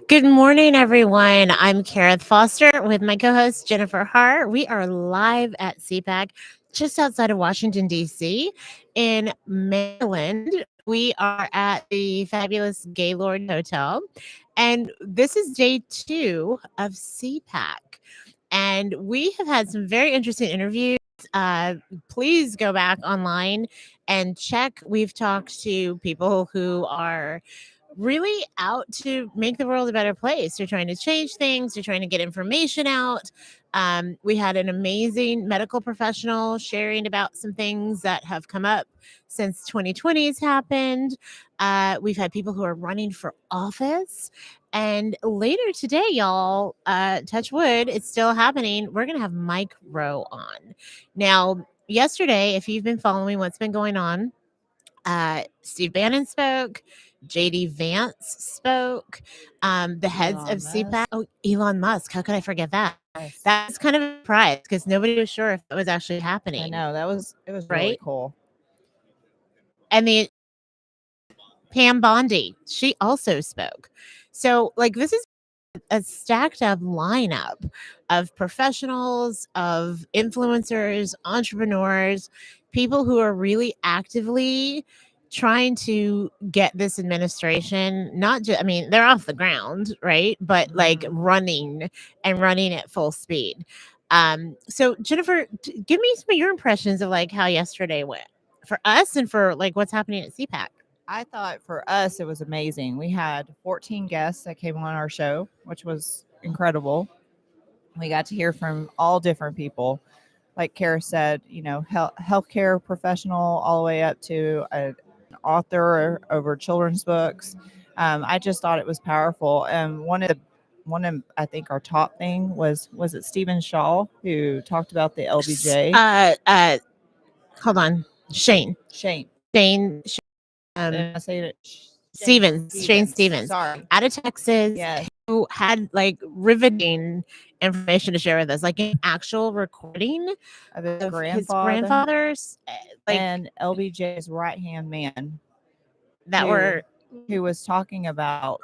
Good morning, everyone. I'm Karith Foster with my co host Jennifer Hart. We are live at CPAC just outside of Washington, D.C. in Maryland. We are at the fabulous Gaylord Hotel, and this is day two of CPAC. And we have had some very interesting interviews. Uh, please go back online and check. We've talked to people who are really out to make the world a better place. They're trying to change things, they're trying to get information out. We had an amazing medical professional sharing about some things that have come up since 2020 has happened. We've had people who are running for office. And later today, y'all, touch wood, it's still happening. We're going to have Mike Rowe on. Now, yesterday, if you've been following what's been going on, Steve Bannon spoke. JD Vance spoke. The heads Elon of CPAC. Musk. Oh, Elon Musk. How could I forget that? Yes. That was kind of a surprise because nobody was sure if that was actually I happening. know it was really Right. cool. And the Pam Bondi, she also spoke. So, like, this is a stacked up lineup of professionals, of influencers, entrepreneurs, people who are really actively trying to get this administration not just, I mean, they're off the ground, right? But like running and running at full speed. So Jennifer, give me some of your impressions of like how yesterday went for us and for like what's happening at CPAC. I thought for us it was amazing. We had 14 guests that came on our show, which was incredible. We got to hear from all different people. Like Kara said, healthcare professional all the way up to an author over children's books. I just thought it was powerful. And one of I think our top thing was it Stephen Shaw who talked about the LBJ. Hold on, Shane. Shane. Shane Did I say it? Shane Stevens, Sorry. out of Texas, Yes. who had like riveting information to share with us, like an actual recording Of of his his grandfather grandfather's, like and LBJ's right hand man that who were who was talking about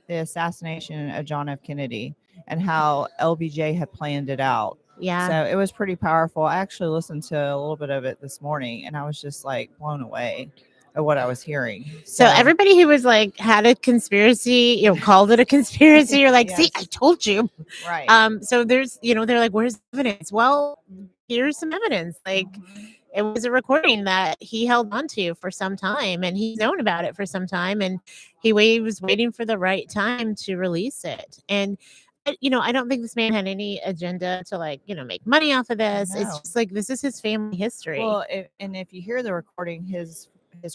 the assassination of John F. Kennedy and how LBJ had planned it out. yeah. So it was pretty powerful. I actually listened to a little bit of it this morning and I was just like blown away at what I was hearing. So everybody who was like had a conspiracy, called it a conspiracy, you're like, see, Yes. I told you. Right. So there's, they're like, where's the evidence? Well, here's some evidence. Like, it was a recording that he held on to for some time and he's known about it for some time. And he was waiting for the right time to release it. And, I don't think this man had any agenda to like, make money off of this. It's No. just like, this is his family history. Well, if you hear the recording, his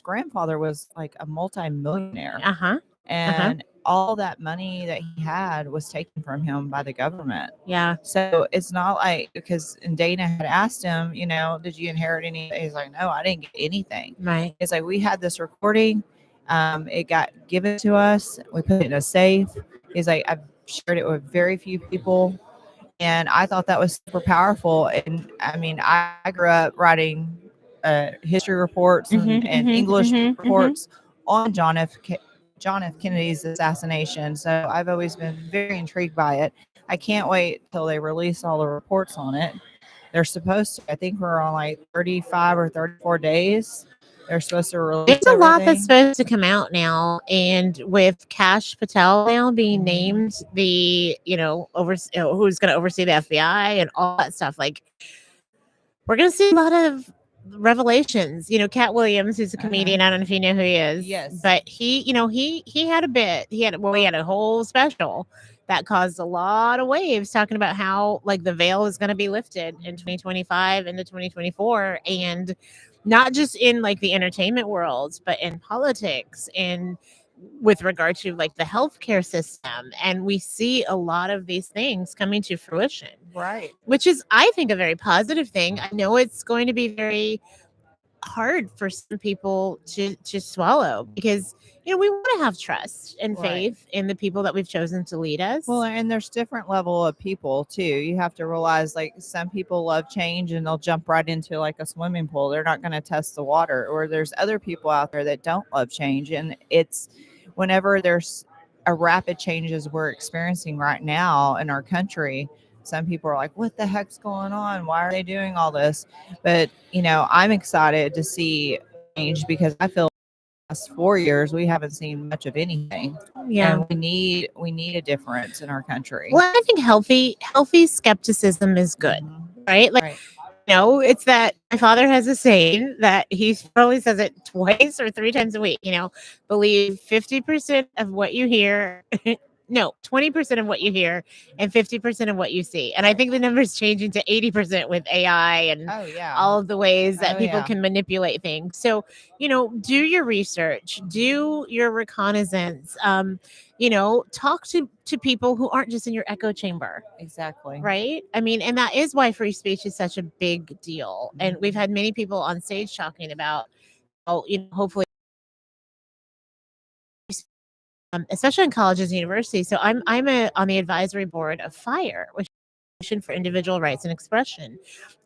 grandfather was like a multi-millionaire. Uh-huh. And all that money that he had was taken from him by the government. Yeah. So it's not like, because Dana had asked him, did you inherit any? He's like, no, I didn't get anything. Right. It's like, we had this recording. It got given to us. We put it in a safe. He's like, I've shared it with very few people. And I thought that was super powerful. And I mean, I grew up writing history reports and English reports on John F. Kennedy's assassination. So I've always been very intrigued by it. I can't wait till they release all the reports on it. They're supposed to. I think we're on like 35 or 34 days. They're supposed to release. There's a lot that's supposed to come out now, and with Kash Patel now being named the, who's going to oversee the FBI and all that stuff, like we're going to see a lot of revelations. Cat Williams, who's a comedian. I don't know if you know who he is. Yes. But he had a bit. He had a whole special that caused a lot of waves talking about how like the veil is going to be lifted in 2025 into 2024, and not just in like the entertainment world, but in politics and with regard to like the healthcare system. And we see a lot of these things coming to fruition. Right. Which is, I think, a very positive thing. I know it's going to be very hard for some people to swallow because we want to have trust and faith in the people that we've chosen to lead us. Well, and there's different level of people too. You have to realize like some people love change and they'll jump right into like a swimming pool. They're not going to test the water. Or there's other people out there that don't love change, and it's whenever there's a rapid changes we're experiencing right now in our country. Some people are like, what the heck's going on? Why are they doing all this? But, I'm excited to see change because I feel the last 4 years we haven't seen much of anything. Yeah. And we need a difference in our country. Well, I think healthy skepticism is good, Mhm. right? Like, Right. it's that my father has a saying that he probably says it twice or three times a week. Believe 50% of what you hear. No, 20% of what you hear and 50% of what you see. And I think the number's changing to 80% with AI and Oh yeah. all of the ways that Oh people yeah. can manipulate things. So, do your research, do your reconnaissance, talk to people who aren't just in your echo chamber. Exactly. Right. I mean, and that is why free speech is such a big deal. And we've had many people on stage talking about, hopefully, especially in colleges and universities. So I'm on the advisory board of FIRE, which is Foundation for Individual Rights and Expression.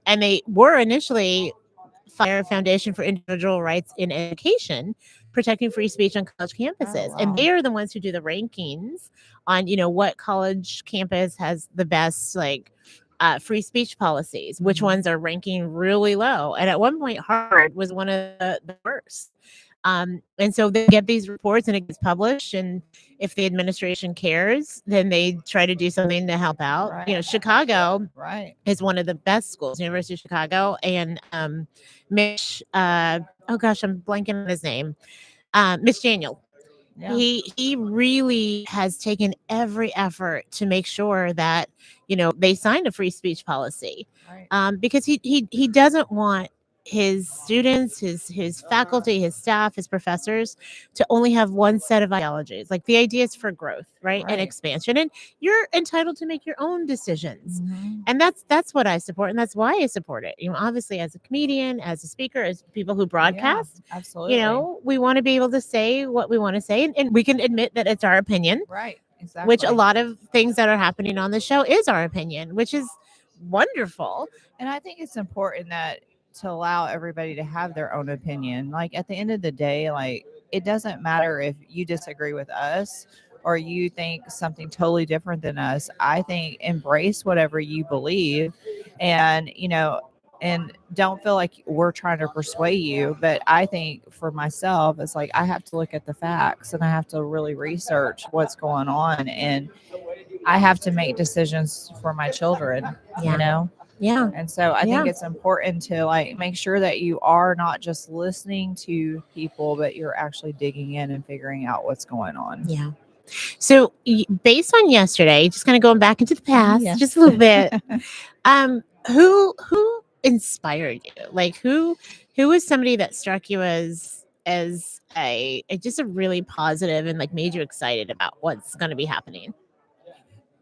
And they were initially FIRE, Foundation for Individual Rights in Education, protecting free speech on college campuses. Oh, And wow. they are the ones who do the rankings on, what college campus has the best, like, free speech policies, which ones are ranking really low. And at one point, Harvard was one of the worst. And so they get these reports and it gets published. And if the administration cares, then they try to do something to help out. Right. Chicago Right. is one of the best schools, University of Chicago, and Mitch. Oh gosh, I'm blanking on his name. Mitch Daniel. Yeah. He really has taken every effort to make sure that they signed a free speech policy, Right. because he doesn't want his students, his faculty, his staff, his professors to only have one set of ideologies. Like, the idea is for growth, right, and Right. expansion, and you're entitled to make your own decisions. Mhm. And that's what I support, and that's why I support it. Obviously, as a comedian, as a speaker, as people who broadcast, Yeah, absolutely. we want to be able to say what we want to say, and we can admit that it's our opinion, Right. Exactly. which a lot of things that are happening on the show is our opinion, which is wonderful. And I think it's important that to allow everybody to have their own opinion. Like at the end of the day, like it doesn't matter if you disagree with us or you think something totally different than us. I think embrace whatever you believe and, and don't feel like we're trying to persuade you. But I think for myself, it's like I have to look at the facts and I have to really research what's going on. And I have to make decisions for my children, Yeah. Yeah. And so I think it's important to like make sure that you are not just listening to people, but you're actually digging in and figuring out what's going on. Yeah. So based on yesterday, just kind of going back into the past, Yes. just a little bit, who inspired you? Like, who was somebody that struck you as a just a really positive and like made you excited about what's going to be happening?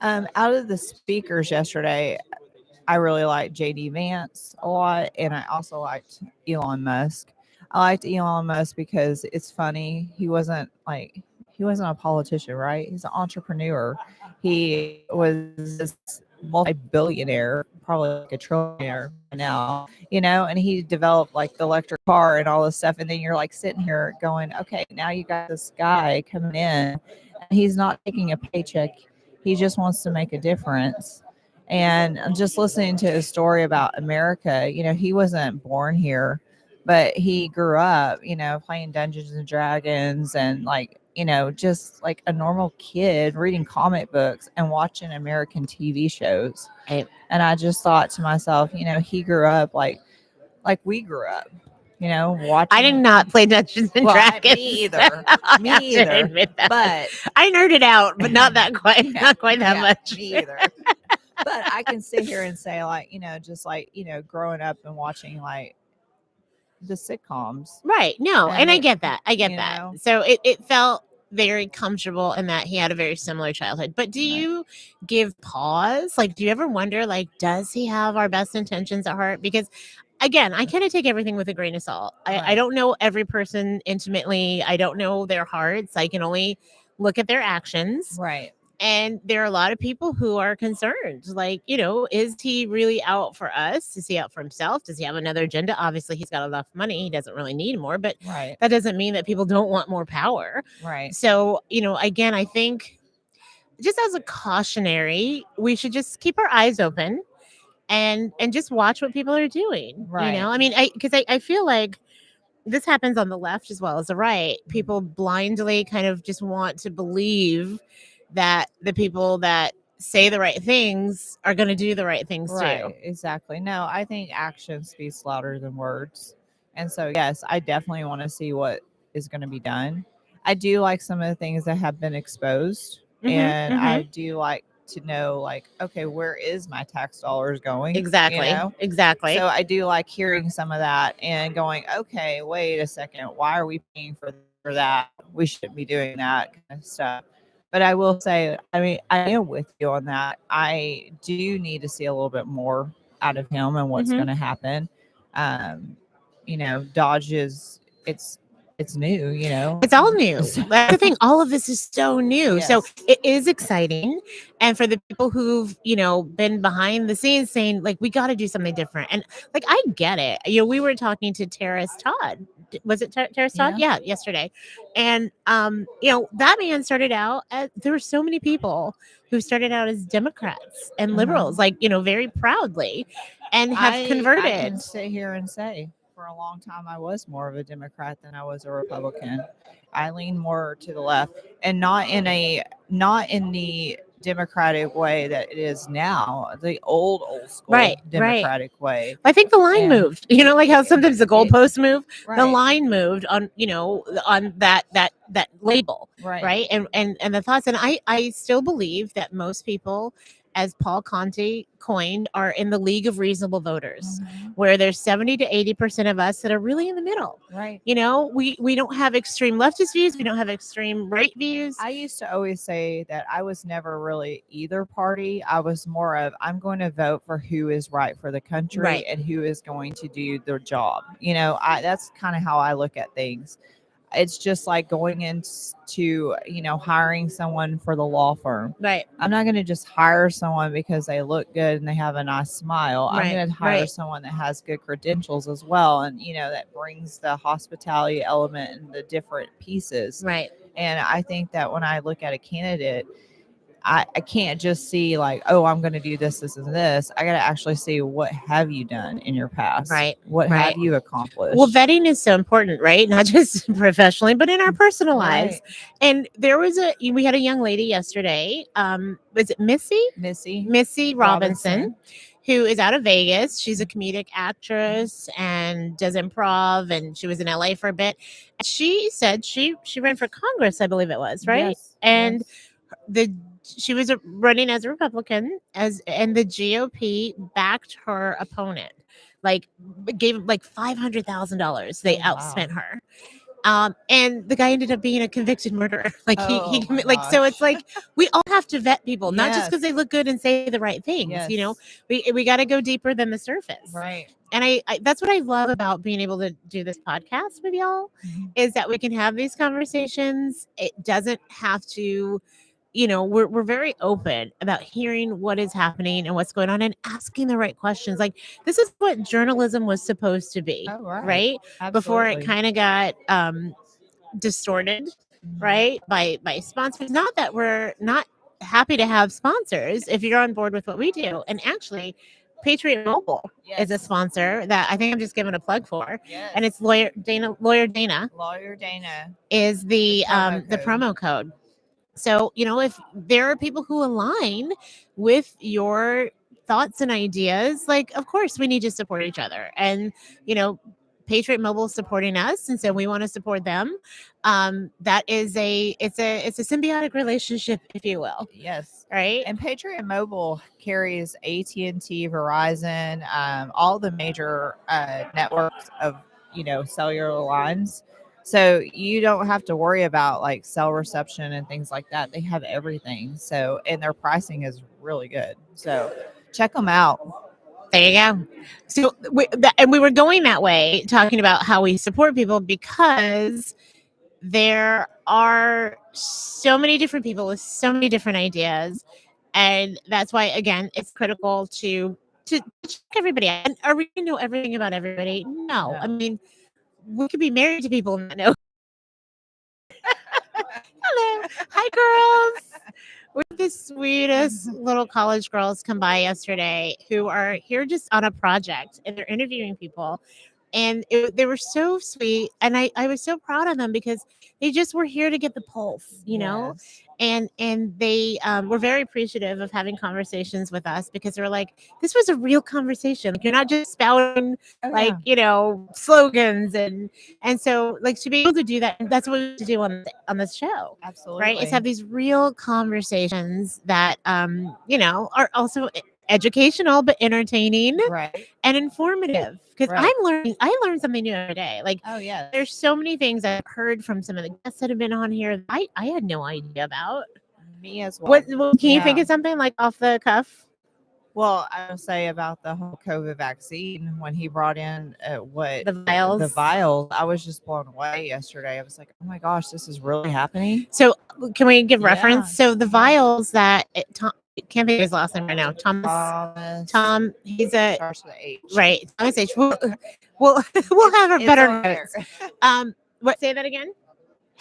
Out of the speakers yesterday, I really liked JD Vance a lot, and I also liked Elon Musk. I liked Elon Musk because it's funny. He wasn't a politician, right? He's an entrepreneur. He was this multi-billionaire, probably like a trillionaire by now, and he developed like the electric car and all this stuff. And then you're like sitting here going, okay, now you got this guy coming in and he's not taking a paycheck. He just wants to make a difference. And I'm just listening to his story about America. He wasn't born here, but he grew up, playing Dungeons and Dragons and like, just like a normal kid reading comic books and watching American TV shows. Right. And I just thought to myself, he grew up like we grew up, watching. I did not play Dungeons and Dragons. Me either. I Me have to either. admit that. But I nerded out, but not that quite, not quite that much. Me either. But I can sit here and say, like, just like, growing up and watching like the sitcoms. Right. No, and I it- get that. I get you that. know. So it felt very comfortable in that he had a very similar childhood. But do Right. you give pause? Like, do you ever wonder, like, does he have our best intentions at heart? Because again, I kind of take everything with a grain of salt. I Right. don't know every person intimately. I don't know their hearts. I can only look at their actions. Right. And there are a lot of people who are concerned, like, is he really out for us? Is he out for himself? Does he have another agenda? Obviously, he's got enough money. He doesn't really need more, but Right. that doesn't mean that people don't want more power. Right. So, again, I think just as a cautionary, we should just keep our eyes open and just watch what people are doing. Right. I mean, I feel like this happens on the left as well as the right. People blindly kind of just want to believe that the people that say the right things are going to do the right things Right. too. Exactly. No, I think action speaks louder than words. And so, yes, I definitely want to see what is going to be done. I do like some of the things that have been exposed. And I do like to know, like, okay, where is my tax dollars going? Exactly. Exactly. So I do like hearing some of that and going, okay, wait a second, why are we paying for that? We shouldn't be doing that kind of stuff. But I will say, I mean, I am with you on that. I do need to see a little bit more out of him and what's going to happen. Dodge it's new, It's all new. That's the thing. All of this is so new. Yes. So it is exciting. And for the people who've, been behind the scenes saying, like, we got to do something different. And like, I get it. We were talking to Terrace Todd. Was it Terrace Todd? Yeah, yesterday. And, that man started out there were so many people who started out as Democrats and liberals, like, very proudly and have converted. I can sit here and say, for a long time, I was more of a Democrat than I was a Republican. I lean more to the left, and not in the Democratic way that it is now, the old school Democratic way. I think the line moved. Like how sometimes the goalposts move. Right. The line moved on, on that label, Right. And the thoughts. And I still believe that most people, as Paul Conte coined, are in the league of reasonable voters, where there's 70 to 80% of us that are really in the middle. Right. We don't have extreme leftist views. We don't have extreme right views. I used to always say that I was never really either party. I was more of, I'm going to vote for who is right for the country and who is going to do their job. That's kind of how I look at things. It's just like going into, hiring someone for the law firm. Right. I'm not going to just hire someone because they look good and they have a nice smile. I'm going to hire someone that has good credentials as well. And, that brings the hospitality element and the different pieces. Right. And I think that when I look at a candidate, I can't just see like, oh, I'm going to do this, this, and this. I got to actually see, what have you done in your past? Right. What have you accomplished? Well, vetting is so important, right? Not just professionally, but in our personal lives. And we had a young lady yesterday. Was it Missy? Missy Robinson, who is out of Vegas. She's a comedic actress and does improv, and she was in LA for a bit. She said she ran for Congress, I believe it was, right? Yes. And she was running as a Republican, and the GOP backed her opponent, like gave like $500,000. They outspent her. And the guy ended up being a convicted murderer. Like so it's like, we all have to vet people, not just because they look good and say the right things. We got to go deeper than the surface. Right. And I that's what I love about being able to do this podcast with y'all, is that we can have these conversations. It doesn't have to, we're very open about hearing what is happening and what's going on and asking the right questions. Like, this is what journalism was supposed to be, right? Absolutely. Before it kind of got distorted, right? By sponsors. Not that we're not happy to have sponsors if you're on board with what we do. And actually, Patriot Mobile is a sponsor that I think I'm just giving a plug for. And it's Lawyer Dana. Lawyer Dana is the promo code. So, if there are people who align with your thoughts and ideas, like, of course, we need to support each other. And, Patriot Mobile is supporting us, and so we want to support them. That is it's a symbiotic relationship, if you will. Yes. Right. And Patriot Mobile carries AT&T, Verizon, all the major networks of, cellular lines. So you don't have to worry about like cell reception and things like that. They have everything. So, and their pricing is really good. So check them out. There you go. So we were going that way, talking about how we support people, because there are so many different people with so many different ideas, and that's why again it's critical to check everybody out. And are we going to know everything about everybody? No. I mean, we could be married to people and not know. Hello. Hi, girls. We had the sweetest little college girls come by yesterday who are here just on a project and they're interviewing people. And they were so sweet. And I was so proud of them because they just were here to get the pulse, you know? Yes. And they were very appreciative of having conversations with us because they were like, this was a real conversation. Like, you're not just spouting like, you know, slogans and so like to be able to do that, that's what we have to do on this show. Absolutely. Right? Is have these real conversations that you know, are also educational but entertaining Right. and informative because Right. I learn something new every day. Like, Oh, yes. there's so many things I've heard from some of the guests that have been on here that I had no idea about. Me as well. What can you think of something like off the cuff? Well, I will say about the whole COVID vaccine when he brought in what The vials. the vials, I was just blown away yesterday. I was like, oh my gosh, this is really happening. So can we give Yeah. reference? So the vials that Tom, can't think of his last name right now. Tom. He's a starts with H. Right. Thomas H. We'll we'll have a It's better on there. notes. What? Say that again.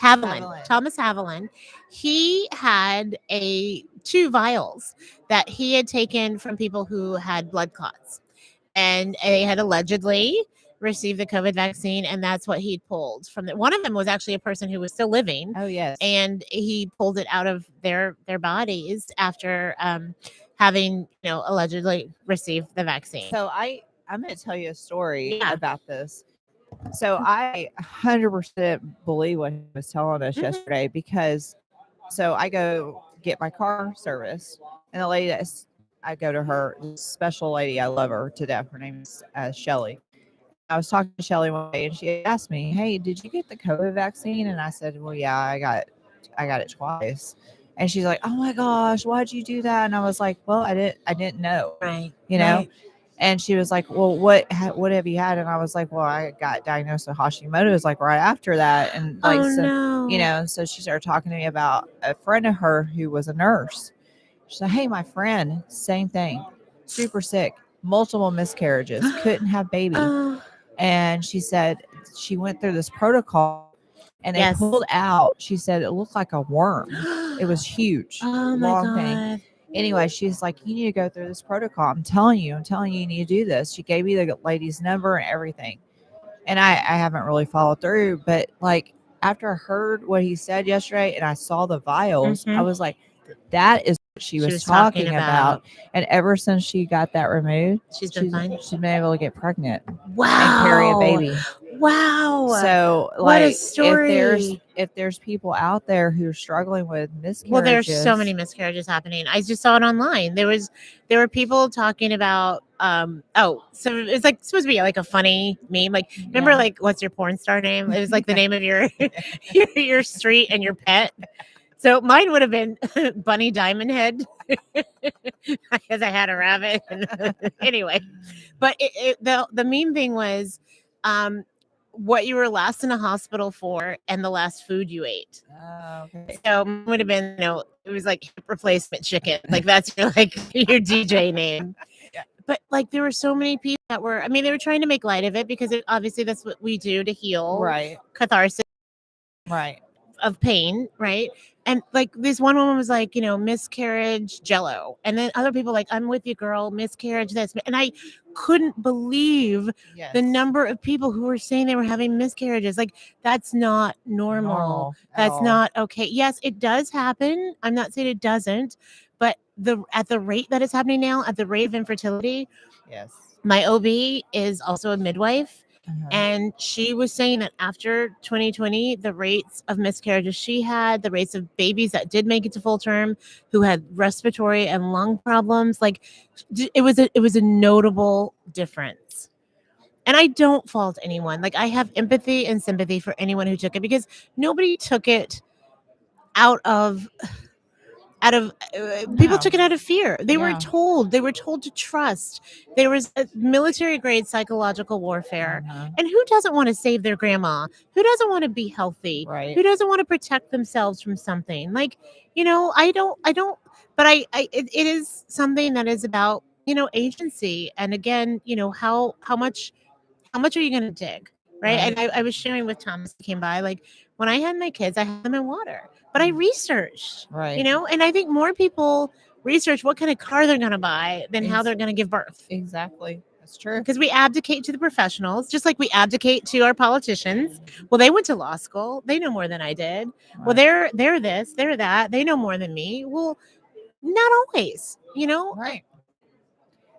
Haviland. Haviland. Thomas Haviland. He had two vials that he had taken from people who had blood clots, and they had allegedly received the COVID vaccine, and that's what he pulled from it. One of them was actually a person who was still living. Oh, yes. And he pulled it out of their bodies after having, you know, allegedly received the vaccine. So I'm going to tell you a story Yeah. about this. So I 100% believe what he was telling us yesterday because so I go get my car serviced, and the lady I go to her, special lady, I love her to death. Her name is Shelly. I was talking to Shelly one day, and she asked me, "Hey, did you get the COVID vaccine?" And I said, "Well, yeah, I got it twice." And she's like, "Oh my gosh, why'd you do that?" And I was like, "Well, I didn't know, Right. you know." Right. And she was like, "Well, what have you had?" And I was like, "Well, I got diagnosed with Hashimoto's like right after that." And like, Oh, so, no. you know, so she started talking to me about a friend of her who was a nurse. She said, "Hey, my friend, same thing, super sick, multiple miscarriages, couldn't have baby." And she said she went through this protocol and they pulled out, she said it looked like a worm. It was huge. Oh my long God. thing. Anyway, she's like, "You need to go through this protocol. I'm telling you you need to do this." She gave me the lady's number and everything. And I haven't really followed through, but like after I heard what he said yesterday and I saw the vials, I was like, that is what she was talking about. And ever since she got that removed, she's been fine. She's been able to get pregnant. Wow. And carry a baby. Wow. So what a like story. if there's people out there who are struggling with miscarriages. Well, there's so many miscarriages happening. I just saw it online. There were people talking about so it's like supposed to be like a funny meme. Like, remember like what's your porn star name? It was like the name of your your street and your pet. So mine would have been Bunny Diamond Head because I had a rabbit. Anyway, but the meme thing was what you were last in a hospital for and the last food you ate. Oh, okay. So mine would have been, you know, it was like hip replacement chicken. Like that's your your DJ name. Yeah. But like there were so many people that were, I mean, they were trying to make light of it because obviously that's what we do to heal. Right. Catharsis. Right. Of pain, right? And like this one woman was like, you know, miscarriage jello. And then other people like, I'm with you, girl, miscarriage this. And I couldn't believe the number of people who were saying they were having miscarriages. Like, that's not normal. That's not okay. Yes, it does happen. I'm not saying it doesn't, but at the rate that it's happening now, at the rate of infertility. Yes. My OB is also a midwife. And she was saying that after 2020, the rates of miscarriages she had, the rates of babies that did make it to full term, who had respiratory and lung problems, like it was a notable difference. And I don't fault anyone. Like, I have empathy and sympathy for anyone who took it because nobody took it out of out of people No. took it out of fear. They were Yeah. told to trust. There was a military grade psychological warfare. Uh-huh. And who doesn't want to save their grandma? Who doesn't want to be healthy? Right. Who doesn't want to protect themselves from something? Like, I don't, but it is something that is about, agency. And again, how much are you going to dig? Right. Right. And I was sharing with Thomas who came by, like, when I had my kids, I had them in water, but I Mm. researched, Right. and I think more people research what kind of car they're going to buy than how Ex- they're going to give birth. Exactly. That's true. Because we abdicate to the professionals, just like we abdicate to our politicians. Well, they went to law school. They know more than I did. Well, Right. they're this, they're that. They know more than me. Well, not always, Right.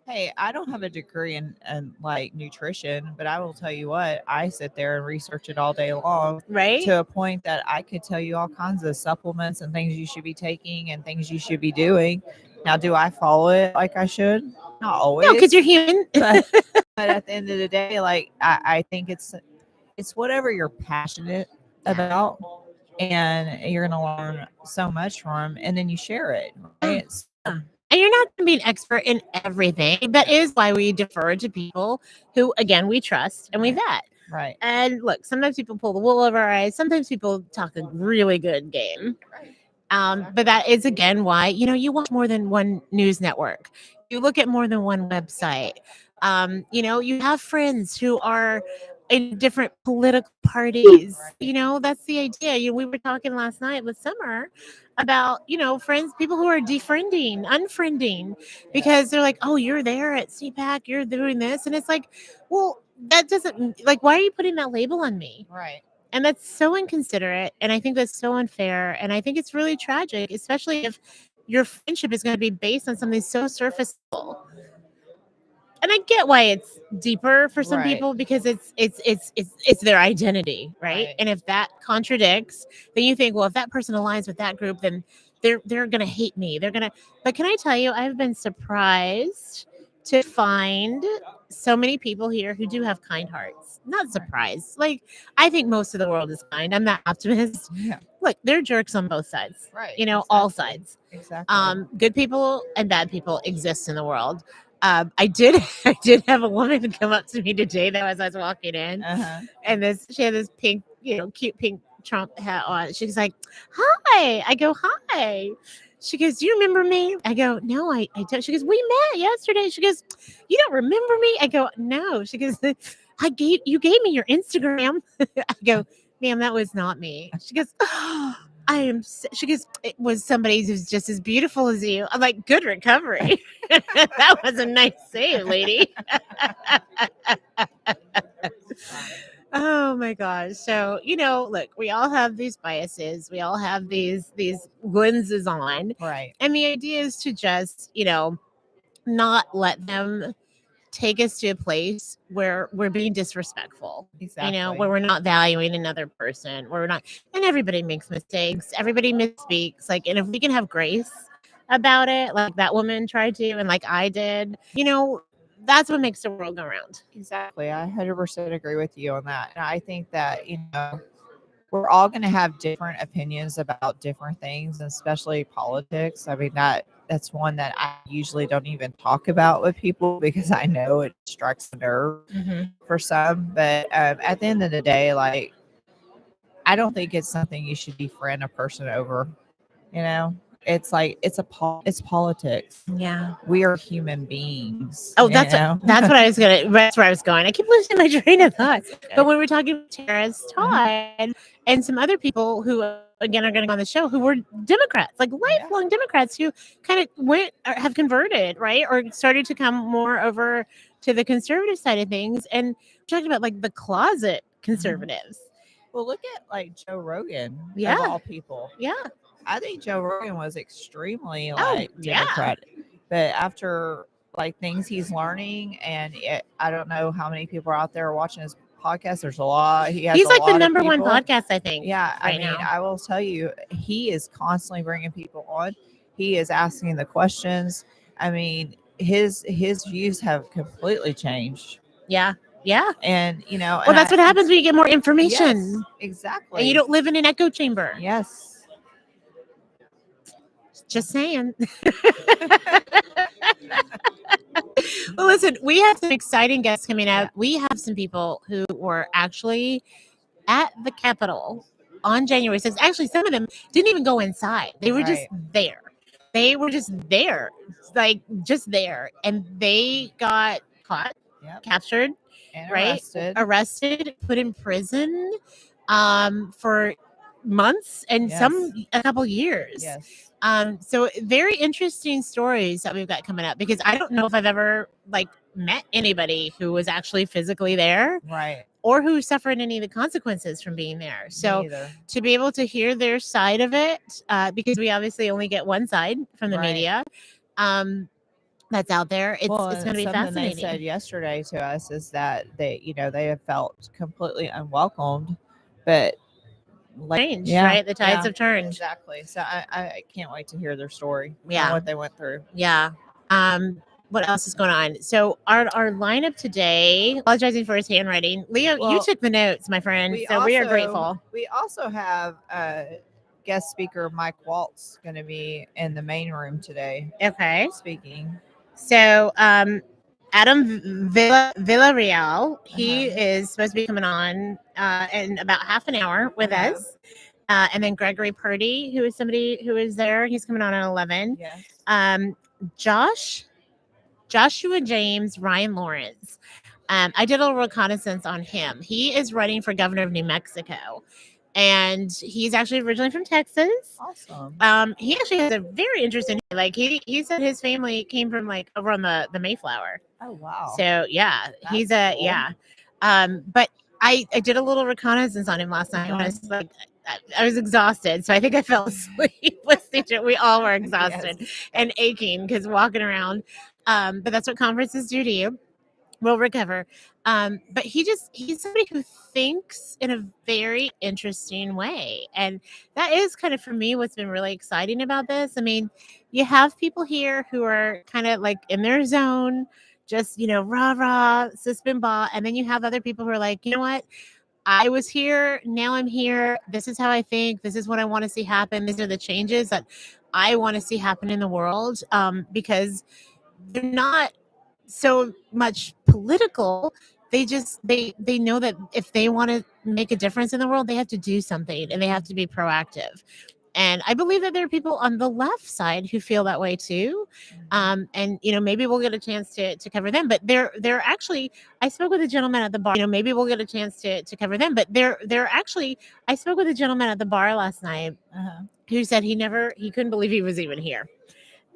Hey, I don't have a degree in like nutrition, but I will tell you what, I sit there and research it all day long right? to a point that I could tell you all kinds of supplements and things you should be taking and things you should be doing. Now, do I follow it like I should? Not No, always. because you're human. but, but at the end of the day, like I think it's whatever you're passionate about, and you're gonna learn so much from, and then you share it, right? And you're not going to be an expert in everything. That is why we defer to people who, again, we trust and we vet. Right. And look, sometimes people pull the wool over our eyes. Sometimes people talk a really good game. But that is, again, why, you watch more than one news network. You look at more than one website. You have friends who are in different political parties. That's the idea. We were talking last night with Summer about, friends, people who are defriending, unfriending, because they're like, oh, you're there at CPAC, you're doing this. And it's like, well, that doesn't, like, why are you putting that label on me? Right. And that's so inconsiderate. And I think that's so unfair. And I think it's really tragic, especially if your friendship is going to be based on something so surface level. And I get why it's deeper for some Right. people, because it's their identity, right? Right. And if that contradicts, then you think, well, if that person aligns with that group, then they're gonna hate me. They're gonna. But can I tell you, I've been surprised to find so many people here who do have kind hearts. Not surprised. Like, I think most of the world is kind. I'm that optimist. Yeah. Look, there are jerks on both sides. Right. All sides. Exactly. Good people and bad people exist in the world. I did have a woman come up to me today that as I was walking in, and she had this pink, cute pink Trump hat on. She's like, "Hi." I go, "Hi." She goes, "Do you remember me?" I go, "No, I don't." She goes, "We met yesterday." She goes, "You don't remember me?" I go, "No." She goes, You gave me your Instagram." I go, "Ma'am, that was not me." She goes, "Oh, she goes, "It was somebody who's just as beautiful as you." I'm like, "Good recovery." That was a nice save, lady. Oh my gosh. So, look, we all have these biases. We all have these lenses on. Right. And the idea is to just, not let them take us to a place where we're being disrespectful. Exactly. Where we're not valuing another person, where we're not, and everybody makes mistakes, everybody misspeaks. Like, and if we can have grace about it, like that woman tried to, and like I did, that's what makes the world go round. Exactly. I 100% agree with you on that. And I think that, we're all going to have different opinions about different things, and especially politics. I mean, that's one that I usually don't even talk about with people because I know it strikes a nerve for some. But at the end of the day, like, I don't think it's something you should befriend a person over. It's like it's politics. Yeah. We are human beings. Oh, that's what I was gonna. That's where I was going. I keep losing my train of thought. But when we're talking about Terrace, Todd, and some other people who, again, are going to go on the show, who were Democrats, like lifelong Democrats, who kind of went or have converted, right, or started to come more over to the conservative side of things, and we're talking about like the closet conservatives. Well, look at like Joe Rogan, Yeah. of all people. Yeah. I think Joe Rogan was extremely yeah. Democratic, but after like things he's learning, and I don't know how many people are out there watching his podcast. There's a lot. He's like the number one podcast, I think. Yeah, right I mean, now. I will tell you, he is constantly bringing people on. He is asking the questions. I mean, his views have completely changed. Yeah. Yeah. And well, that's what happens when you get more information. Yes, exactly. And you don't live in an echo chamber. Yes. Just saying. Well, listen, we have some exciting guests coming up. Yeah. We have some people who were actually at the Capitol on January 6th. Actually, some of them didn't even go inside. They were just Right. there. They were just there, like just there. And they got caught, Yep. captured, And right? Arrested, put in prison for months and Yes. a couple years. Yes. So very interesting stories that we've got coming up, because I don't know if I've ever like met anybody who was actually physically there Right. or who suffered any of the consequences from being there. So Neither. to be able to hear their side of it, because we obviously only get one side from the Right. media, that's out there. It's Well, going to be something they fascinating. said yesterday to us is that they have felt completely unwelcomed, but Change, right? The tides have turned. Exactly. So I can't wait to hear their story. Yeah. What they went through. Yeah. What else is going on? So our lineup today, apologizing for his handwriting. Leo, you took the notes, my friend. We are grateful. We also have guest speaker Mike Waltz going to be in the main room today. Okay. Speaking. So Adam Villarreal, he is supposed to be coming on in about half an hour with us. And then Gregory Purdy, who is somebody who is there, he's coming on at 11. Yes. Joshua James Ryan Lawrence. I did a little reconnaissance on him. He is running for governor of New Mexico, and he's actually originally from Texas. Awesome. He actually has a very interesting, like he said his family came from like over on the Mayflower. Oh wow. So yeah, he's That's cool. But I did a little reconnaissance on him last night. I was like, I was exhausted, so I think I fell asleep listening to it. We all were exhausted and aching because walking around. But that's what conferences do to you. We'll recover. But he's somebody who thinks in a very interesting way. And that is kind of, for me, what's been really exciting about this. I mean, you have people here who are kind of like in their zone, just, rah, rah, sis been bah. And then you have other people who are like, you know what? I was here. Now I'm here. This is how I think. This is what I want to see happen. These are the changes that I want to see happen in the world, because they're not so much political. They just they know that if they want to make a difference in the world, they have to do something and they have to be proactive. And I believe that there are people on the left side who feel that way too. And maybe we'll get a chance to cover them. But they're actually, I spoke with a gentleman at the bar. Maybe we'll get a chance to cover them. But they're actually, I spoke with a gentleman at the bar last night who said he couldn't believe he was even here.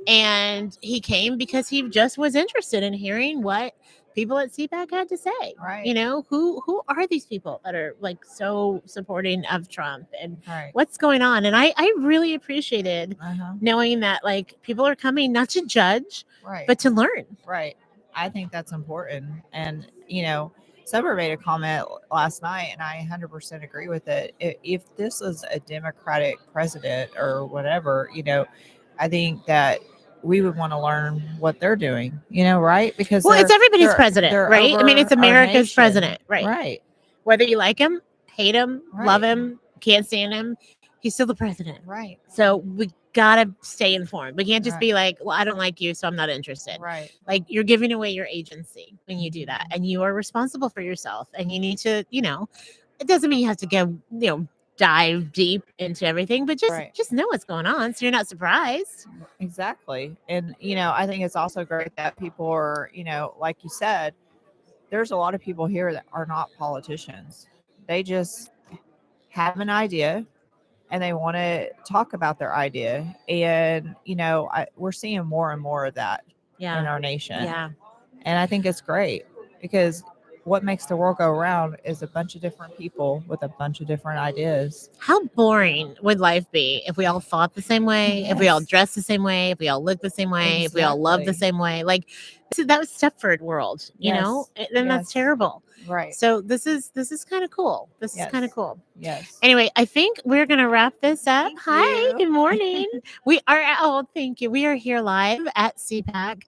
And he came because he just was interested in hearing what people at CPAC had to say. Right. Who are these people that are like so supporting of Trump, and Right. what's going on? And I really appreciated knowing that like people are coming not to judge, but to learn. Right. I think that's important. And, Summer made a comment last night, and I 100% agree with it. If this is a Democratic president or whatever, I think that we would want to learn what they're doing, right? Because it's everybody's president, right? I mean, it's America's president, right? Right. Whether you like him, hate him, love him, can't stand him, he's still the president. Right. So we gotta stay informed. We can't just be like, well, I don't like you, so I'm not interested. Right. Like, you're giving away your agency when you do that, and you are responsible for yourself, and you need to, it doesn't mean you have to go, dive deep into everything, but just know what's going on so you're not surprised. Exactly. And I think it's also great that people are, like you said, there's a lot of people here that are not politicians. They just have an idea and they want to talk about their idea. And we're seeing more and more of that in our nation. And I think it's great, because what makes the world go around is a bunch of different people with a bunch of different ideas. How boring would life be if we all thought the same way, if we all dressed the same way, if we all looked the same way, if we all loved the same way? Like, that was Stepford world, and that's terrible. Right. So this is kind of cool. This is kind of cool. Yes. Anyway, I think we're going to wrap this up. Hi, good morning. We are, thank you. We are here live at CPAC.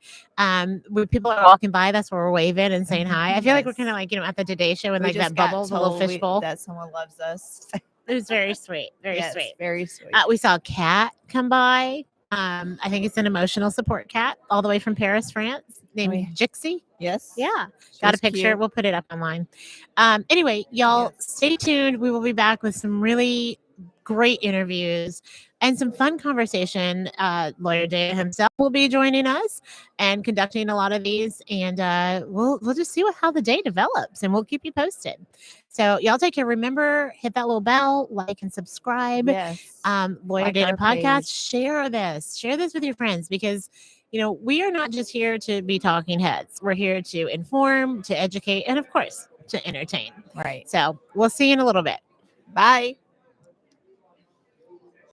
Where people are walking by, that's where we're waving and saying hi. I feel like we're kind of like, at the Today Show and like that bubble, the little fishbowl. That someone loves us. It was very sweet. Very sweet. Very sweet. We saw a cat come by. I think it's an emotional support cat all the way from Paris, France, named yeah. Jixie. Yes. Yeah. She Got was a picture. cute. We'll put it up online. Anyway, y'all Yes. stay tuned. We will be back with some really great interviews and some fun conversation. Lawyer Data himself will be joining us and conducting a lot of these, and we'll just see how the day develops, and we'll keep you posted. So y'all take care. Remember, hit that little bell, like and subscribe. Yes. Lawyer Like Data our Podcast. page. Share this with your friends, because we are not just here to be talking heads. We're here to inform, to educate, and of course, to entertain. Right. So we'll see you in a little bit. Bye.